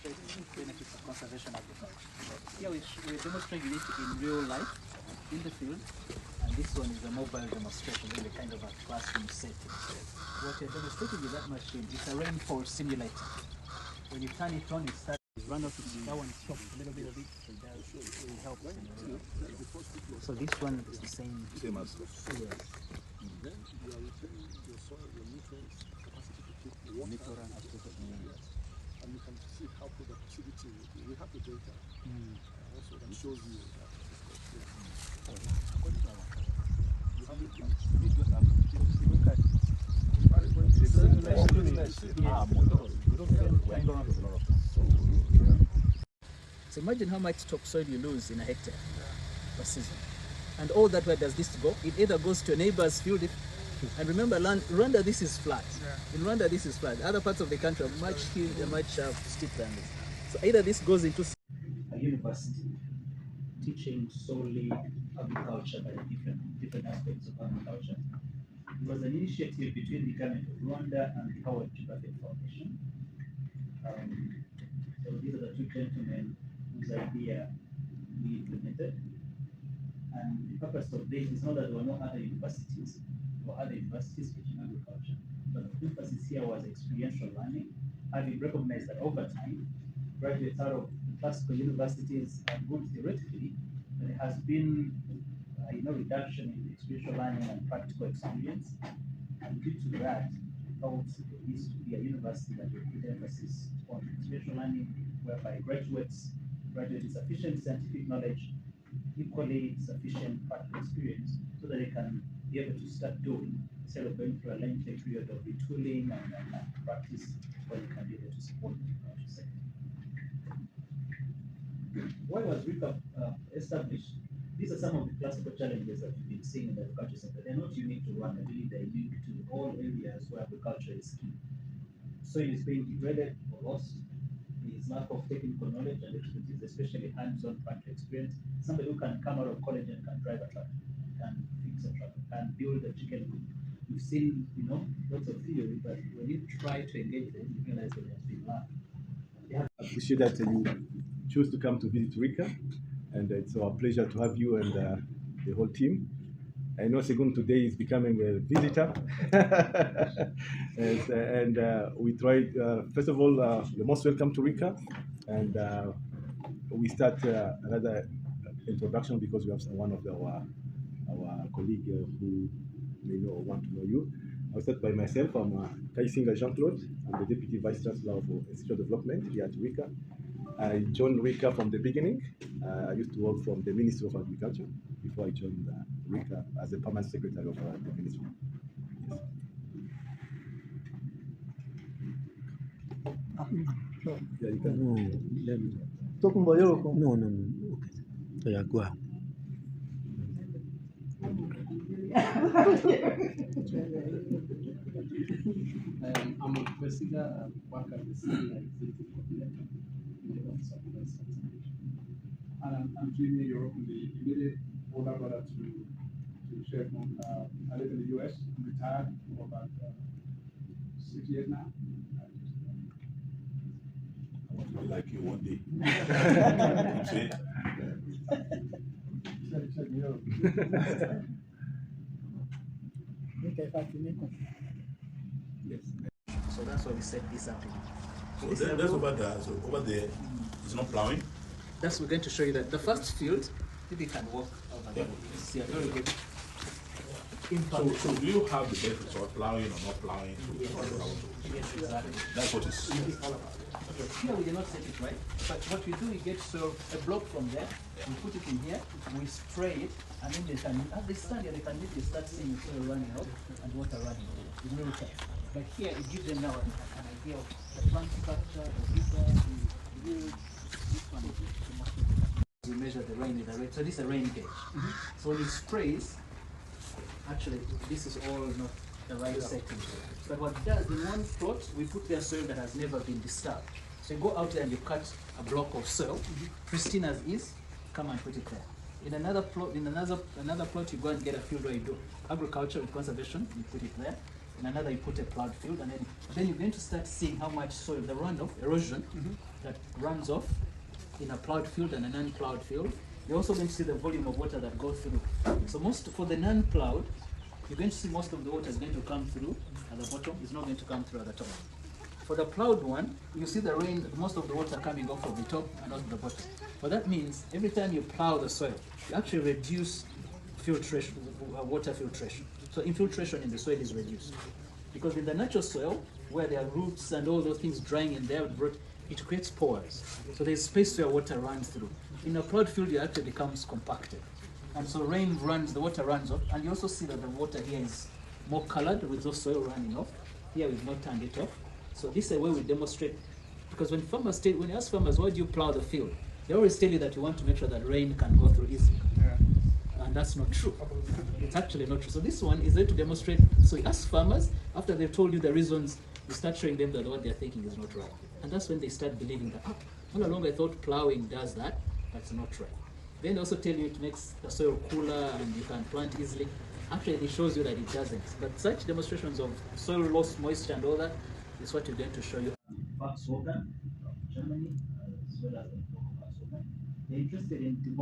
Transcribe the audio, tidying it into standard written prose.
demonstrate benefits of conservation agriculture. Here we're demonstrating it in real life, in the field, and this one is a mobile demonstration, really kind of a classroom setting. What you're demonstrating with that machine is a rainfall simulator. When you turn it on, it starts to run out. That one stops a little bit of it, so it helps. So this one is the same. Same as this. Yes. Then you are retaining your soil, your nutrients, capacity to keep water, and you can see how productivity. We have the data also that shows you that. According to our you have it. So imagine how much topsoil you lose in a hectare per season. And all that, where does this go? It either goes to a neighbor's field, and remember, Rwanda, this is flat. In Rwanda, this is flat. Other parts of the country are much steep than this. So either this goes into a university teaching solely agriculture by different aspects of agriculture. It was an initiative between the government of Rwanda and the Howard Buffett Foundation. So these are the two gentlemen whose idea we implemented. And the purpose of this is not that there were no other universities. There were other universities teaching agriculture. But the emphasis here was experiential learning, having recognized that over time, graduates out of classical universities are good theoretically, but there has been reduction in experiential learning and practical experience. And due to that, I thought there needs to be a university that will put emphasis on experiential learning, whereby graduates graduate with sufficient scientific knowledge, equally sufficient practical experience, so that they can be able to start doing, instead of going through a lengthy period of retooling and practice, where they can be able to support the agriculture sector. Why was RICA established? These are some of the classical challenges that we've been seeing in the agriculture sector. They're not unique to Rwanda, really, they're unique to all areas where agriculture is key. Soil is being degraded or lost. There is lack of technical knowledge and expertise, especially hands-on practical experience. Somebody who can come out of college and can drive a truck, can fix a truck, can build a chicken coop. We've seen, lots of theory, but when you try to engage them, you realize that there's been lack. I appreciate that you choose to come to visit RICA, and it's our pleasure to have you and the whole team. I know Segun today is becoming a visitor, and we tried. First of all, you're most welcome to RICA, and we start another introduction because we have one of our colleagues who may know or want to know you. I'll start by myself. I'm Kaisinga Jean-Claude. I'm the Deputy Vice Chancellor of Institutional Development here at RICA. I joined RICA from the beginning. I used to work from the Ministry of Agriculture before I joined RICA as a permanent secretary of the ministry. Yes. Yeah, you can. No. Okay. So yeah, go ahead. I'm a Presiga, work as the senior executive coordinator in the Rwanda Institute. And I'm Jimmy, you're from the immediate older brother to Chef. I live in the US, I'm retired for about 6 years now. I want to be like you one day. See? Check me out. Yes. So that's why we set this up. So that's over there. So over there, it's not plowing. That's we're going to show you that the first field, maybe you can walk over there. See a very good impact. So do you have the benefits of plowing or not plowing? Yes, exactly. That's what it's all about. Here we did not set it right, but what we do, we get a block from there, we put it in here, we spray it, and then they can, as they stand here, they can literally start seeing the soil running out and water running out. It's really tough. But here, it gives them now an idea of the plant structure, the river, the yield. This one is the most important. We measure the rain with the rate. So this is a rain gauge. So when it sprays, actually, this is all not the right setting. But what it does, in one plot, we put there soil that has never been disturbed. So you go out there and you cut a block of soil, pristine as is, come and put it there. In another plot, you go and get a field where you do agriculture with conservation, you put it there. in another you put a plowed field, and then you're going to start seeing how much soil, the runoff, erosion, that runs off in a plowed field and a non-plowed field. You're also going to see the volume of water that goes through. So for the non-plowed, you're going to see most of the water is going to come through at the bottom, it's not going to come through at the top. For the plowed one, you see the rain, most of the water coming off of the top and not the bottom. But that means every time you plow the soil, you actually reduce filtration, water filtration. So infiltration in the soil is reduced. Because in the natural soil, where there are roots and all those things drying in there, it creates pores. So there's space where water runs through. In a plowed field, it actually becomes compacted. And so rain runs, the water runs off, and you also see that the water here is more colored with the soil running off. Here we've not turned it off. So this is a way we demonstrate, because when you ask farmers, why do you plow the field? They always tell you that you want to make sure that rain can go through easily. And that's not true. It's actually not true. So this one is there to demonstrate. So you ask farmers, after they've told you the reasons, you start showing them that what they're thinking is not right. And that's when they start believing that, all along I thought plowing does that, that's not right. Then they also tell you it makes the soil cooler and you can plant easily. Actually, it shows you that it doesn't. But such demonstrations of soil loss, moisture, and all that is what we're going to show you. Germany, as well as the They're interested in developing